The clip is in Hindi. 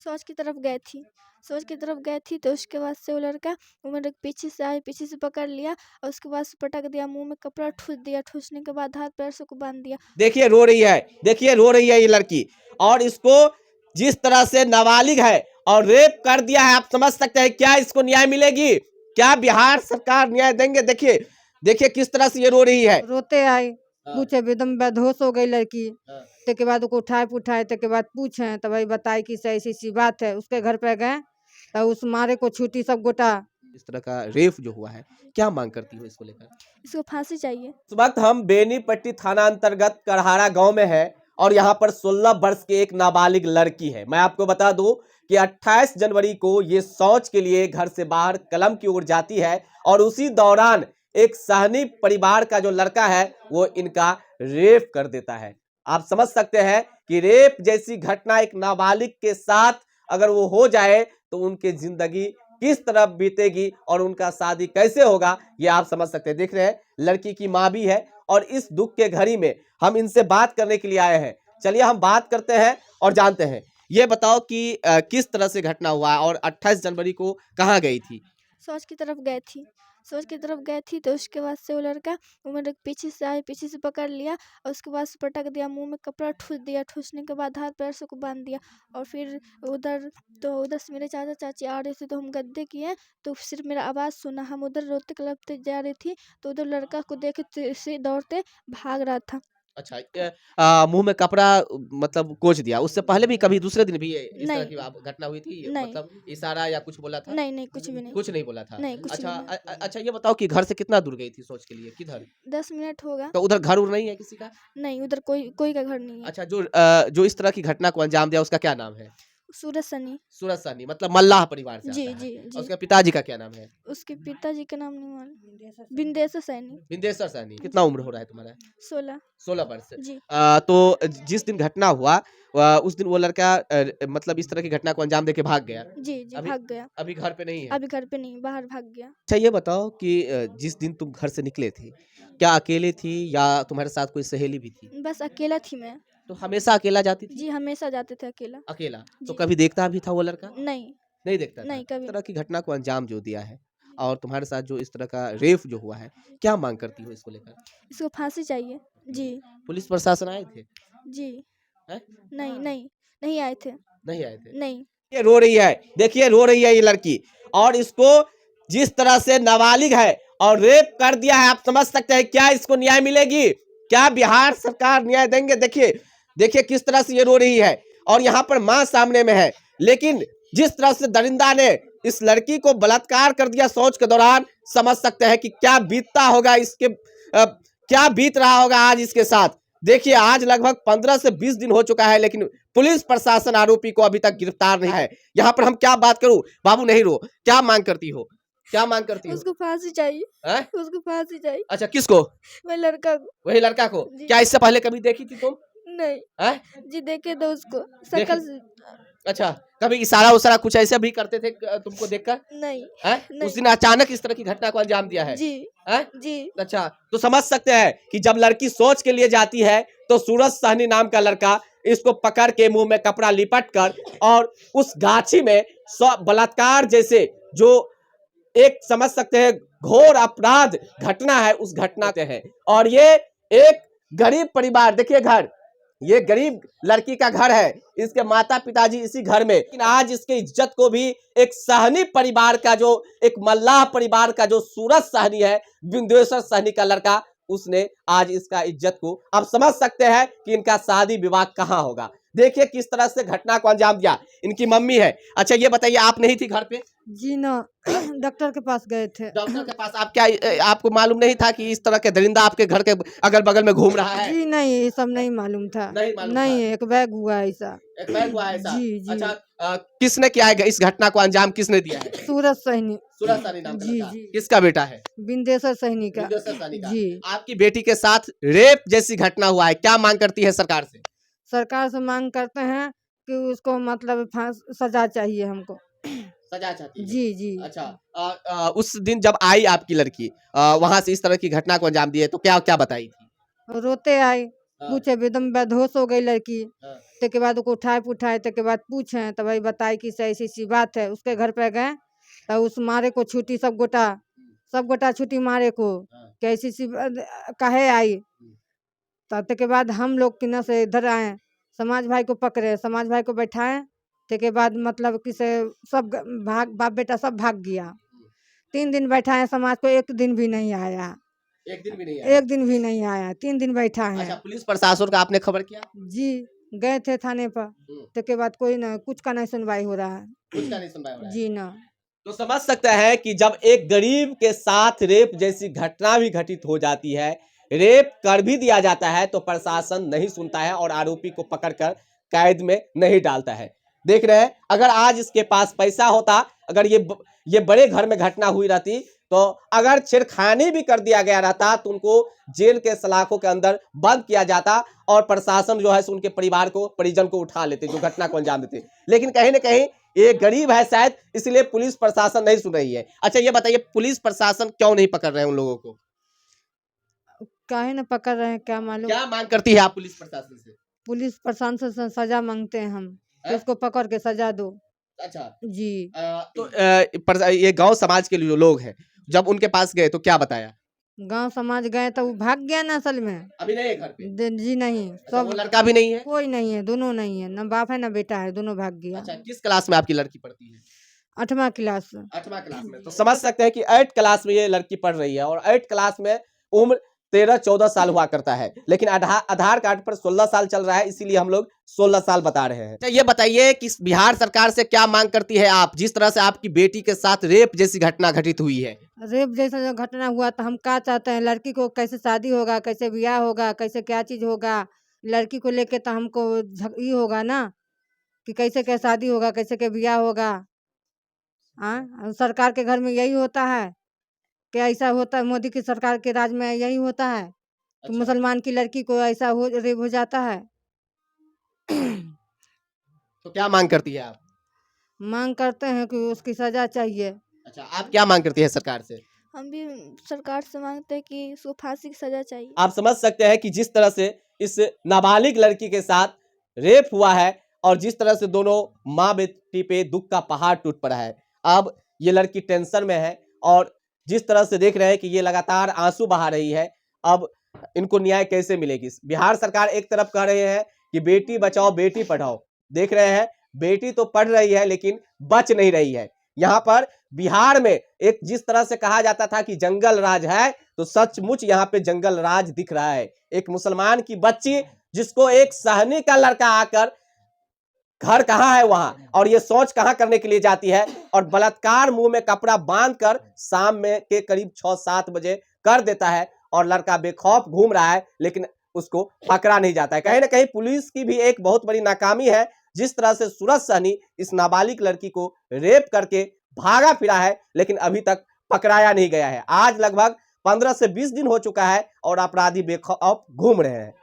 शौच की तरफ गई थी। शौच की तरफ गई थी तो उसके बाद से वो लड़का मेरे पीछे से आया, पीछे से पकड़ लिया और उसके बाद से पटक दिया, मुँह में कपड़ा ठूस दिया, ठूसने के बाद हाथ पैर से को बांध दिया। देखिए रो रही है, देखिए रो रही है ये लड़की, और इसको जिस तरह से नाबालिग है और रेप कर दिया है, आप समझ सकते हैं क्या इसको न्याय मिलेगी? क्या बिहार सरकार न्याय देंगे? देखिए देखिए किस तरह से ये रो रही है। रोते आई, हाँ। पूछे एकदम बेहोश हो गई लड़की। हाँ। के बाद उसको उठाए के बाद पूछे तो भाई बताई कि ऐसी सी बात है। उसके घर पे गए तो उस मारे को छूटी सब गोटा। इस तरह का रेप जो हुआ है, क्या मांग करती हो इसको लेकर? इसको फांसी चाहिए। इस वक्त हम बेनीपट्टी थाना अंतर्गत करहारा गांव में है और यहाँ पर 16 वर्ष की एक नाबालिग लड़की है। मैं आपको बता दूं कि 28 जनवरी को ये शौच के लिए घर से बाहर कलम की ओर जाती है और उसी दौरान एक सहनी परिवार का जो लड़का है वो इनका रेप कर देता है। आप समझ सकते हैं कि रेप जैसी घटना एक नाबालिग के साथ अगर वो हो जाए तो उनकी जिंदगी किस तरह बीतेगी और उनका शादी कैसे होगा, ये आप समझ सकते हैं। देख रहे हैं लड़की की माँ भी है और इस दुख के घड़ी में हम इनसे बात करने के लिए आए हैं। चलिए हम बात करते हैं और जानते हैं। ये बताओ कि किस तरह से घटना हुआ और 28 जनवरी को कहाँ गई थी? शौच की तरफ गई थी। शौच की तरफ गई थी तो उसके बाद से वो लड़का मेरे पीछे से आया, पीछे से पकड़ लिया और उसके बाद से पटक दिया, मुँह में कपड़ा ठूस दिया, ठूसने के बाद हाथ पैर से को बांध दिया। और फिर उधर से मेरे चाचा चाची आ रहे थे तो हम गद्दे किए तो सिर्फ मेरा आवाज़ सुना। हम उधर रोते क्लपते जा रही थी तो उधर लड़का को देखे से दौड़ते भाग रहा था। अच्छा, मुंह में कपड़ा मतलब कोच दिया। उससे पहले भी कभी दूसरे दिन भी इस तरह नहीं। की घटना हुई थी? नहीं। मतलब इशारा या कुछ बोला था? नहीं, कुछ भी नहीं। कुछ नहीं बोला था। नहीं, कुछ अच्छा, भी नहीं। अच्छा ये बताओ कि घर से कितना दूर गई थी शौच के लिए? किधर? 10 मिनट होगा। तो उधर घर उर नहीं है किसी का? नहीं, उधर कोई का घर नहीं है। अच्छा, जो इस तरह की घटना को अंजाम दिया उसका क्या नाम है? सूरज सनी। सूरज साहनी, मतलब मल्लाह परिवार से जी, आता है। जी, और जी। उसके पिताजी का क्या नाम है? उसके पिताजी का नाम नहीं मालूम। बिंदेश्वर सैनी। बिंदेश्वर साहनी। कितना उम्र हो रहा है तुम्हारा? 16। 16 वर्ष। जी। तो जिस दिन घटना हुआ उस दिन वो लड़का मतलब इस तरह की घटना को अंजाम देके भाग गया। जी, भाग गया। अभी घर पे नहीं है। अभी घर पे नहीं, बाहर भाग गया। अच्छा ये बताओ कि जिस दिन तुम घर से निकले थे, क्या अकेले थी या तुम्हारे साथ कोई सहेली भी थी? बस अकेला थी मैं। तो हमेशा अकेला जाती थी? जी, हमेशा जाते थे अकेला। अकेला। तो जी। कभी देखता भी था वो लड़का? नहीं। नहीं देखता था। नहीं, इस कभी तरह की घटना को अंजाम जो दिया है और तुम्हारे साथ जो इस तरह का रेप जो हुआ है, क्या मांग करती हो इसको लेकर? इसको फांसी चाहिए। जी। पुलिस प्रशासन आए थे? जी। हैं? नहीं आए थे। नहीं आए थे। नहीं। ये रो रही है, देखिए रो रही है ये लड़की, और इसको जिस तरह से नाबालिग है और रेप कर दिया है, आप समझ सकते हैं क्या इसको न्याय मिलेगी? क्या बिहार सरकार न्याय देंगे? देखिए देखिए किस तरह से ये रो रही है और यहाँ पर माँ सामने में है, लेकिन जिस तरह से दरिंदा ने इस लड़की को बलात्कार कर दिया शौच के दौरान, समझ सकते हैं कि क्या बीतता होगा इसके क्या बीत रहा होगा आज इसके साथ। देखिए आज लगभग 15 से 20 दिन हो चुका है लेकिन पुलिस प्रशासन आरोपी को अभी तक गिरफ्तार नहीं है। यहाँ पर हम क्या बात करूं? बाबू नहीं रो, क्या मांग करती हो? क्या मांग करती हो? उसको फांसी चाहिए। है? उसको फांसी चाहिए। अच्छा किसको? वही लड़का को। वही लड़का को? क्या इससे पहले कभी देखी थी तुम? नहीं। है? जी देखे तो उसको शकल से। अच्छा, कभी इशारा उसारा कुछ ऐसे भी करते थे तुमको देखकर? नहीं। है? नहीं। उस दिन अचानक इस तरह की घटना को अंजाम दिया है? जी। है? जी। अच्छा, तो समझ सकते हैं कि जब लड़की सोच के लिए जाती है तो सूरज सहनी नाम का लड़का इसको पकड़ के मुंह में कपड़ा लिपट कर और उस गाछी में बलात्कार जैसे जो एक समझ सकते हैं घोर अपराध घटना है, उस घटना से है। और ये एक गरीब परिवार, देखिए घर, ये गरीब लड़की का घर है, इसके माता पिताजी इसी घर में, लेकिन आज इसके इज्जत को भी एक सहनी परिवार का जो एक मल्लाह परिवार का जो सूरज सहनी है, बिंदेश्वर सहनी का लड़का, उसने आज इसका इज्जत को, आप समझ सकते हैं कि इनका शादी विवाह कहाँ होगा। देखिए किस तरह से घटना को अंजाम दिया। इनकी मम्मी है। अच्छा ये बताइए आप नहीं थी घर पे? जी ना, डॉक्टर के पास गए थे। डॉक्टर के पास आप क्या आपको मालूम नहीं था कि इस तरह के दरिंदा आपके घर के अगल बगल में घूम रहा है? जी नहीं, ये सब नहीं मालूम था। नहीं मालूम नहीं था? एक बैग हुआ ऐसा। एक बैग हुआ है ऐसा? जी, जी। अच्छा किसने किया है इस घटना को अंजाम, किसने दिया है? सूरज सैनी। सूरज सहनी नाम का जी, लड़का। जी। किसका बेटा है? बिंदेश्वर सैनी का। बिंदेश्वर सहनी का। जी। आपकी बेटी के साथ रेप जैसी घटना हुआ है, क्या मांग करती है सरकार से? सरकार से मांग करते हैं कि उसको मतलब सजा चाहिए हमको। सजा चाहती है? जी, जी। अच्छा उस दिन जब आई आपकी लड़की वहां से इस तरह की घटना को अंजाम दिए तो क्या क्या बताई थी? रोते आई, हाँ। पूछे एकदम बेहोश हो गई लड़की। हाँ। के बाद उसको उठाए के बाद पूछे तो भाई बताई कि ऐसी ऐसी बात है। उसके घर पे गए तो उस मारे को छुट्टी सब गोटा छुट्टी मारे को कैसी सी काहे आई। तब के बाद हम लोग कि न से इधर आए, समाज भाई को पकड़े, समाज भाई को बैठाए। के बाद मतलब कि से सब बाप बेटा सब भाग गया। 3 दिन बैठाए समाज को, एक दिन भी नहीं आया। एक दिन भी नहीं आया। 1 दिन भी नहीं आया, 3 दिन बैठा है। अच्छा, पुलिस प्रशासन का आपने खबर किया? जी गए थे थाने पर। के बाद कोई ना कुछ का नहीं सुनवाई हो रहा है। कुछ का नहीं सुनवाई हो रहा है। जी ना। तो समझ सकते हैं कि जब एक गरीब के साथ रेप जैसी घटना भी घटित हो जाती है, रेप कर भी दिया जाता है, तो प्रशासन नहीं सुनता है और आरोपी को पकड़कर कैद में नहीं डालता है। देख रहे हैं, अगर आज इसके पास पैसा होता, अगर ये बड़े घर में घटना हुई रहती, तो अगर छेड़खानी भी कर दिया गया रहता तो उनको जेल के सलाखों के अंदर बंद किया जाता और प्रशासन जो है उनके परिजन को उठा लेते, जो घटना को अंजाम देते। लेकिन कहीं ना कहीं ये गरीब है शायद, इसलिए पुलिस प्रशासन नहीं सुन रही है। अच्छा, ये बताइए, पुलिस प्रशासन क्यों नहीं पकड़ रहे हैं उन लोगों को? काहे न पकड़ रहे हैं, क्या मालूम। क्या मांग करती है आप पुलिस प्रशासन से? पुलिस प्रशासन से सजा मांगते हैं हम कि उसको पकड़ के सजा दो। अच्छा जी। तो ये गांव समाज के जो लोग हैं, जब उनके पास गए तो क्या बताया? गांव समाज गए तो वो भाग गया ना, असल में अभी नहीं है घर पे? जी नहीं। अच्छा, वो लड़का भी नहीं है? कोई नहीं है, दोनों नहीं है, न बाप है न बेटा है, दोनों भाग गया। अच्छा, किस क्लास में आपकी लड़की पढ़ती है? 8वां क्लास। 8वां क्लास में। तो समझ सकते हैं कि 8 क्लास में ये लड़की पढ़ रही है और 8 क्लास में उम्र 13-14 साल हुआ करता है, लेकिन आधार कार्ड पर 16 साल चल रहा है, इसीलिए हम लोग 16 साल बता रहे हैं। तो ये बताइए कि बिहार सरकार से क्या मांग करती है आप, जिस तरह से आपकी बेटी के साथ रेप जैसी घटना घटित हुई है? रेप जैसा जो घटना हुआ तो हम क्या चाहते हैं, लड़की को कैसे शादी होगा, कैसे ब्याह होगा, कैसे क्या चीज होगा। लड़की को लेके तो हमको ये होगा ना कि कैसे क्या शादी होगा, कैसे क्या ब्याह होगा। हाँ, सरकार के घर में यही होता है, क्या ऐसा होता है? मोदी की सरकार के राज में यही होता है कि अच्छा। मुसलमान की लड़की को ऐसा रेप हो जाता है। तो क्या मांग करती है आप? मांग करते हैं कि उसकी सजा चाहिए। अच्छा, आप क्या मांग करती है सरकार से? हम भी सरकार से मांगते हैं कि इसको फांसी की सजा चाहिए। आप समझ सकते हैं कि जिस तरह से इस नाबालिग लड़की के साथ रेप हुआ है और जिस तरह से दोनों माँ बेटी पे दुख का पहाड़ टूट पड़ा है। अब ये लड़की टेंशन में है और जिस तरह से देख रहे हैं कि ये लगातार आंसू बहा रही है, अब इनको न्याय कैसे मिलेगी? बिहार सरकार एक तरफ कह रही है कि बेटी बचाओ बेटी पढ़ाओ, देख रहे हैं बेटी तो पढ़ रही है लेकिन बच नहीं रही है। यहाँ पर बिहार में एक जिस तरह से कहा जाता था कि जंगल राज है, तो सचमुच यहाँ पे जंगल राज दिख रहा है। एक मुसलमान की बच्ची जिसको एक सहनी का लड़का आकर, घर कहाँ है वहां, और ये सोच कहाँ करने के लिए जाती है, और बलात्कार मुंह में कपड़ा बांधकर शाम में के करीब 6-7 बजे कर देता है और लड़का बेखौफ घूम रहा है, लेकिन उसको पकड़ा नहीं जाता है। कहीं ना कहीं पुलिस की भी एक बहुत बड़ी नाकामी है। जिस तरह से सूरज सहनी इस नाबालिग लड़की को रेप करके भागा फिरा है, लेकिन अभी तक पकड़ाया नहीं गया है। आज लगभग 15 से 20 दिन हो चुका है और अपराधी बेखौफ घूम रहे हैं।